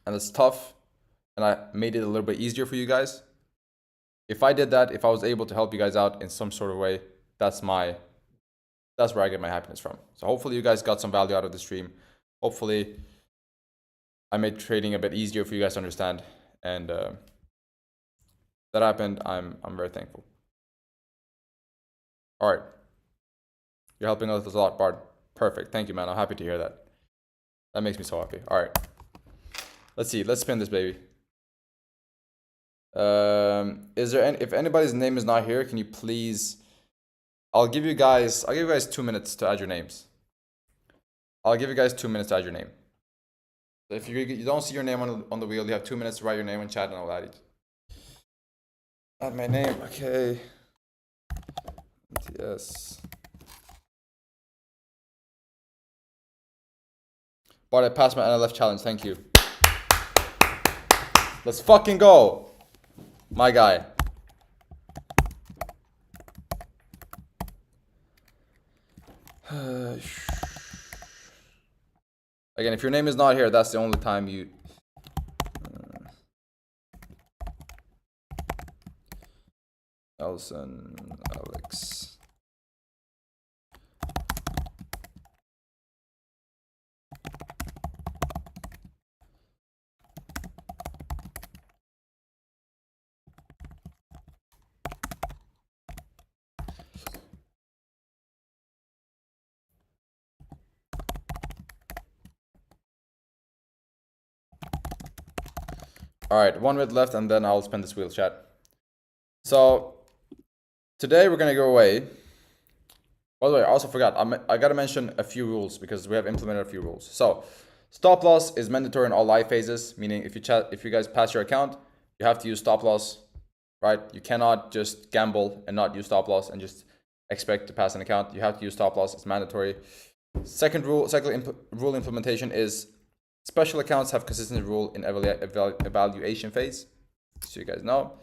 and it's tough, and I made it a little bit easier for you guys. If I did that, if I was able to help you guys out in some sort of way, that's where I get my happiness from. So hopefully you guys got some value out of the stream. Hopefully I made trading a bit easier for you guys to understand, and that happened. I'm very thankful. All right, you're helping us a lot, Bard. Perfect. Thank you, man. I'm happy to hear that. That makes me so happy. All right, let's see. Let's spin this baby. Is there any, if anybody's name is not here, can you please, I'll give you guys 2 minutes to add your names. I'll give you guys 2 minutes to add your name. So if you don't see your name on the wheel, you have 2 minutes to write your name in chat and I'll add it. Add my name, okay. Yes. But I passed my NLF challenge, thank you. Let's fucking go. My guy. Again, if your name is not here, that's the only time you... Elson, Alex. All right, 1 minute left, and then I'll spin this wheel, chat. So today we're gonna go away. By the way, I also forgot. I gotta mention a few rules because we have implemented a few rules. So stop loss is mandatory in all live phases, meaning if you guys pass your account, you have to use stop loss, right? You cannot just gamble and not use stop loss and just expect to pass an account. You have to use stop loss. It's mandatory. Second rule implementation is special accounts have consistent rule in evaluation phase, so you guys know.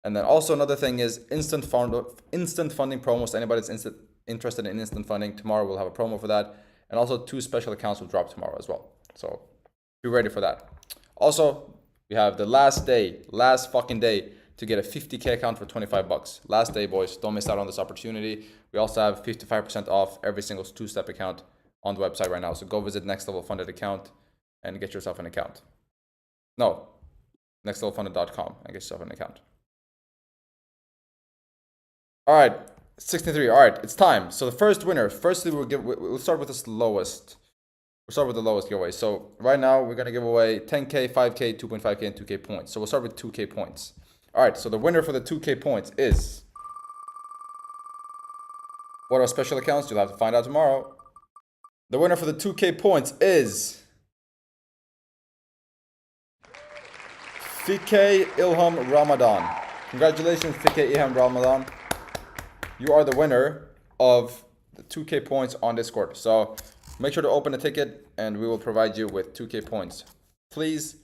And then also another thing is instant funding promos. Anybody that's interested in instant funding, tomorrow we'll have a promo for that. And also 2 special accounts will drop tomorrow as well. So be ready for that. Also, we have the last fucking day to get a 50K account for 25 bucks. Last day, boys. Don't miss out on this opportunity. We also have 55% off every single 2-step account on the website right now. So go visit nextlevelfunded account and get yourself an account. No, nextlevelfunded.com and get yourself an account. All right, 63. All right, it's time. So the first winner. Firstly, we'll start with the lowest. We'll start with the lowest giveaway. So right now we're gonna give away 10K, 5K, 2.5K, and 2K points. So we'll start with 2K points. All right. So the winner for the 2K points is. What are special accounts? You'll have to find out tomorrow. The winner for the 2K points is Fikay Ilham Ramadan. Congratulations, Fikay Ilham Ramadan. You are the winner of the 2K points on Discord. So make sure to open a ticket and we will provide you with 2K points. Please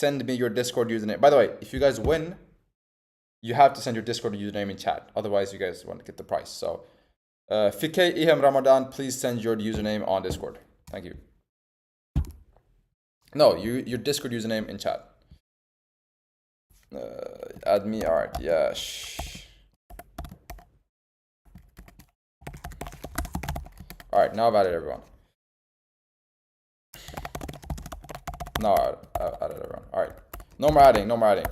send me your Discord username. By the way, if you guys win, you have to send your Discord username in chat. Otherwise, you guys won't get the prize. So, Fikay Iham Ramadan, please send your username on Discord. Thank you. No, your Discord username in chat. Add me. All right. Yeah. All right. Now I've added everyone. No, I added everyone. All right. No more adding. No more adding.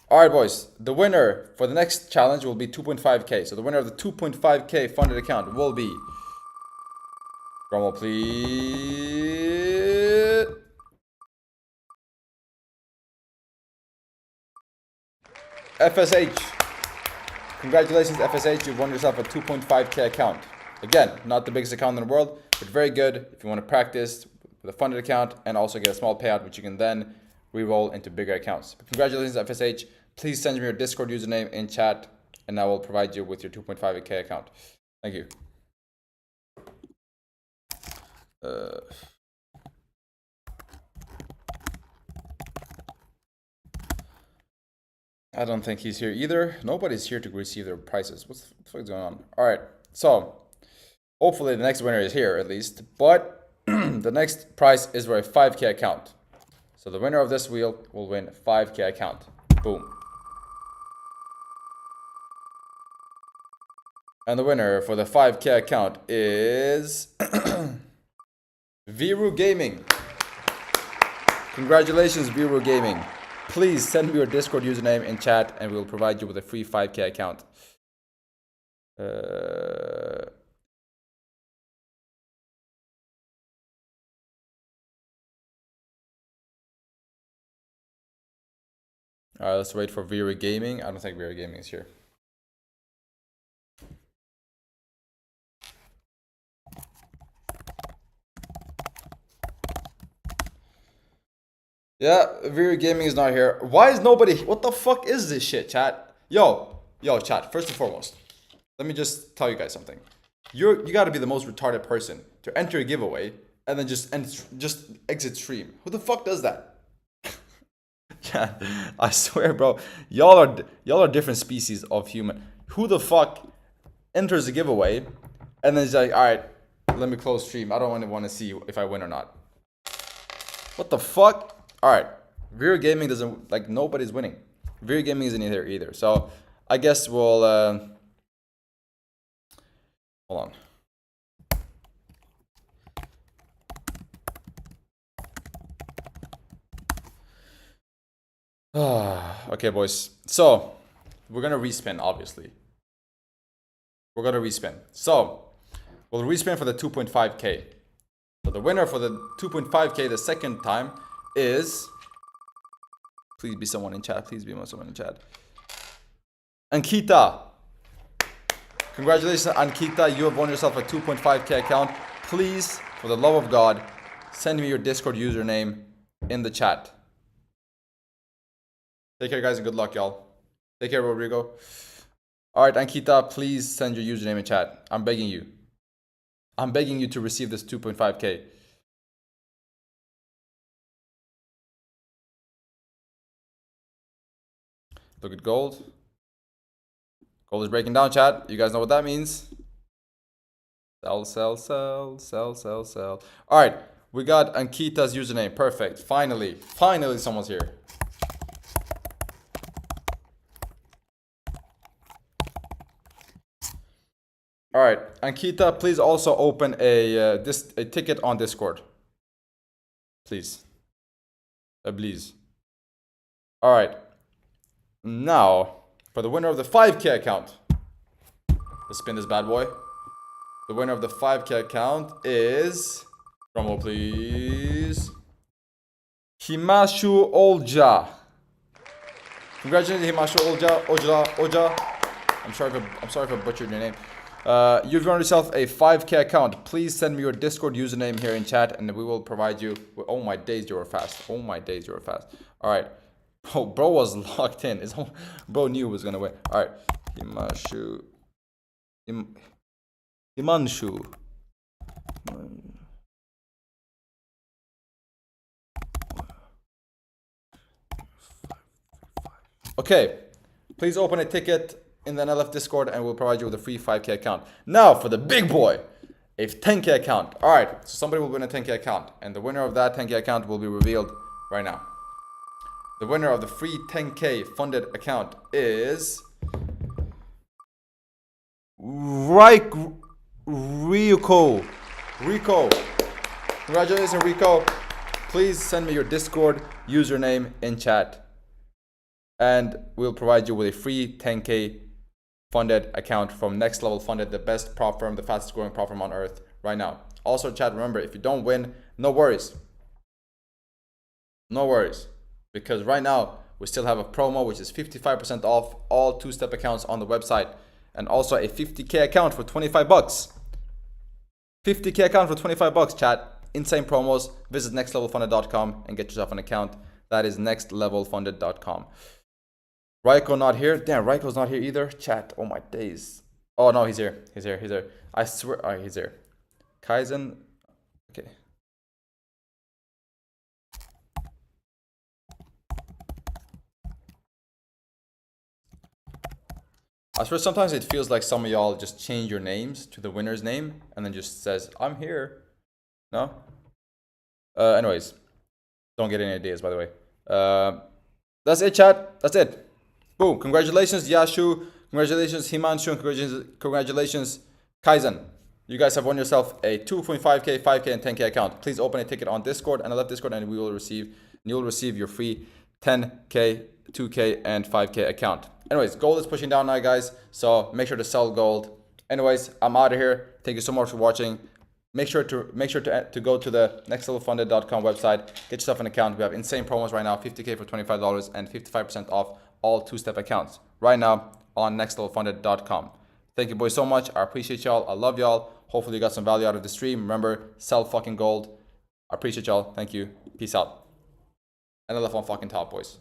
All right, boys. The winner for the next challenge will be 2.5K. So the winner of the 2.5K funded account will be. Drumroll, please. FSH. Congratulations, FSH. You've won yourself a 2.5K account. Again, not the biggest account in the world, but very good if you want to practice with a funded account and also get a small payout, which you can then re-roll into bigger accounts. But congratulations, FSH. Please send me your Discord username in chat, and I will provide you with your 2.5K account. Thank you. I don't think he's here either. Nobody's here to receive their prizes. What the fuck is going on? All right. So hopefully the next winner is here at least. But the next prize is for a 5K account. So the winner of this wheel will win a 5K account. Boom. And the winner for the 5K account is Viru Gaming. Congratulations, Viru Gaming. Please send me your Discord username in chat and we will provide you with a free 5K account. Alright, let's wait for Viru Gaming. I don't think Viru Gaming is here. Yeah, Viru Gaming is not here. Why is nobody? What the fuck is this shit, chat? Yo, chat. First and foremost, let me just tell you guys something. You got to be the most retarded person to enter a giveaway and then just exit stream. Who the fuck does that? Yeah, I swear, bro. Y'all are different species of human. Who the fuck enters a giveaway and then is like, all right, let me close stream. I don't want to see if I win or not. What the fuck? All right, Viru Gaming doesn't, like, nobody's winning. Viru Gaming isn't here either. So I guess we'll, hold on. Okay, boys. So we're gonna respin, obviously. We're gonna respin. So we'll respin for the 2.5K. So the winner for the 2.5K the second time is, please be someone in chat. Please be someone in chat. Ankita. Congratulations, Ankita. You have won yourself a 2.5K account. Please, for the love of God, send me your Discord username in the chat. Take care, guys, and good luck, y'all. Take care, Rodrigo. All right, Ankita, please send your username in chat. I'm begging you. I'm begging you to receive this 2.5K. Look at gold. Gold is breaking down, chat. You guys know what that means. Sell, sell, sell, sell, sell, sell. All right, we got Ankita's username. Perfect. Finally someone's here. All right, Ankita, please also open a ticket on Discord. Please. Please. All right. Now, for the winner of the 5K account. Let's spin this bad boy. The winner of the 5K account is, drumroll please, Himashu Olja. Congratulations, Himashu Olja. I'm sorry if I butchered your name. You've earned yourself a 5K account. Please send me your Discord username here in chat, and we will provide you with, oh my days, you were fast. Oh my days, you were fast. All right. Oh, bro was locked in. Bro knew he was gonna win. All right. Himanshu. Okay. Please open a ticket in the NLF Discord and we'll provide you with a free 5K account. Now for the big boy, a 10K account. All right, so somebody will win a 10K account, and the winner of that 10K account will be revealed right now. The winner of the free 10K funded account is Rico. Congratulations, Rico. Please send me your Discord username in chat, and we'll provide you with a free 10K funded account from Next Level Funded, the best prop firm, the fastest growing prop firm on earth right now. Also, chat, remember, if you don't win, no worries. No worries. Because right now, we still have a promo, which is 55% off all two-step accounts on the website. And also a 50K account for 25 bucks. 50K account for 25 bucks, chat. Insane promos. Visit nextlevelfunded.com and get yourself an account. That is nextlevelfunded.com. Raiko not here. Damn, Raiko's not here either. Chat. Oh my days. Oh no, he's here. He's here. I swear. Alright, he's here. Kaizen. Okay. I swear sometimes it feels like some of y'all just change your names to the winner's name and then just says, I'm here. No? Anyways. Don't get any ideas, by the way. That's it, chat. That's it. Boom. Congratulations, Yashu. Congratulations, Himanshu. Congratulations, Kaizen. You guys have won yourself a 2.5K, 5K, and 10K account. Please open a ticket on Discord and I love Discord, and you'll receive your free 10K, 2K, and 5K account. Anyways, gold is pushing down now, guys. So make sure to sell gold. Anyways, I'm out of here. Thank you so much for watching. Make sure to go to the nextlevelfunded.com website. Get yourself an account. We have insane promos right now. 50K for $25 and 55% off all two-step accounts right now on nextlevelfunded.com. Thank you, boys, so much. I appreciate y'all. I love y'all. Hopefully you got some value out of the stream. Remember, sell fucking gold. I appreciate y'all. Thank you. Peace out. And I left on fucking top, boys.